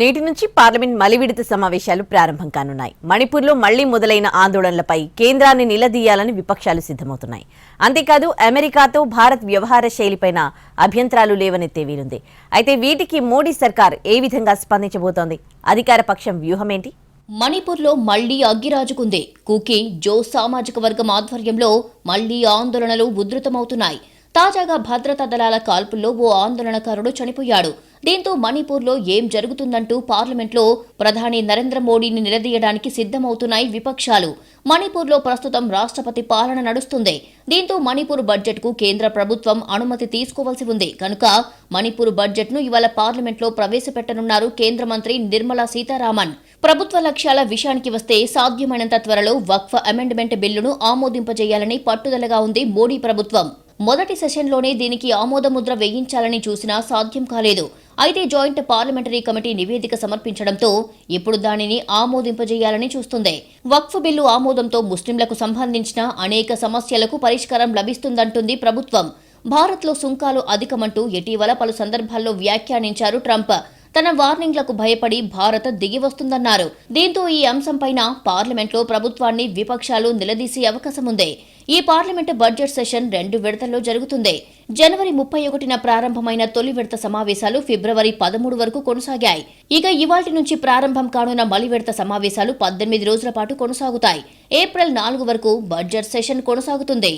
నేటి నుంచి పార్లమెంట్ మలివిడత సమావేశాలు ప్రారంభం కానున్నాయి. మణిపూర్లో మళ్లీ మొదలైన ఆందోళనలపై కేంద్రాన్ని నిలదీయాలని విపక్షాలు సిద్ధమవుతున్నాయి. అంతేకాదు అమెరికాతో భారత్ వ్యవహార శైలిపైన అభ్యంతరాలు లేవనెత్తే వీలుంది. అయితే వీటికి మోడీ సర్కార్ ఏ విధంగా స్పందించబోతోంది? అధికార పక్షం వ్యూహమేంటి? మణిపూర్లో మళ్లీ అగ్గిరాజుకుంది. కుకీ జో సామాజిక వర్గం ఆధ్వర్యంలో మళ్లీ ఆందోళనలు ఉధృతమవుతున్నాయి. తాజాగా భద్రతా దళాల కాల్పుల్లో ఓ ఆందోళనకారుడు చనిపోయాడు. దీంతో మణిపూర్లో ఏం జరుగుతుందంటూ పార్లమెంట్లో ప్రధాని నరేంద్ర మోడీని నిలదీయడానికి సిద్ధమవుతున్నాయి విపక్షాలు. మణిపూర్లో ప్రస్తుతం రాష్ట్రపతి పాలన నడుస్తుంది. దీంతో మణిపూర్ బడ్జెట్కు కేంద్ర ప్రభుత్వం అనుమతి తీసుకోవాల్సి ఉంది. కనుక మణిపూర్ బడ్జెట్ను ఇవాళ పార్లమెంట్లో ప్రవేశపెట్టనున్నారు కేంద్ర మంత్రి నిర్మలా సీతారామన్. ప్రభుత్వ లక్ష్యాల విషయానికి వస్తే సాధ్యమైనంత త్వరలో వక్ఫ్ అమెండ్మెంట్ బిల్లును ఆమోదింపజేయాలని పట్టుదలగా ఉంది మోడీ ప్రభుత్వం. మొదటి సెషన్లోనే దీనికి ఆమోదముద్ర వేయించాలని చూసినా సాధ్యం కాలేదు. అయితే జాయింట్ పార్లమెంటరీ కమిటీ నివేదిక సమర్పించడంతో ఇప్పుడు దానిని ఆమోదింపజేయాలని చూస్తుంది. వక్ఫ్ బిల్లు ఆమోదంతో ముస్లింలకు సంబంధించిన అనేక సమస్యలకు పరిష్కారం లభిస్తుందంటుంది ప్రభుత్వం. భారత్లో సుంకాలు అధికమంటూ ఇటీవల పలు సందర్భాల్లో వ్యాఖ్యానించారు ట్రంప్. తన వార్నింగ్లకు భయపడి భారత్ దిగివస్తుందన్నారు. దీంతో ఈ అంశంపైన పార్లమెంట్లో ప్రభుత్వాన్ని విపక్షాలు నిలదీసే అవకాశం ఉంది. ఈ పార్లమెంటు బడ్జెట్ సెషన్ 2 విడతల్లో జరుగుతుంది. జనవరి 31న ప్రారంభమైన తొలి విడత సమావేశాలు ఫిబ్రవరి 13 వరకు కొనసాగాయి. ఇక ఇవాల్టి నుంచి ప్రారంభం కానున్న మలి విడత సమావేశాలు 18 రోజుల పాటు కొనసాగుతాయి. ఏప్రిల్ 4 వరకు బడ్జెట్ సెషన్ కొనసాగుతుంది.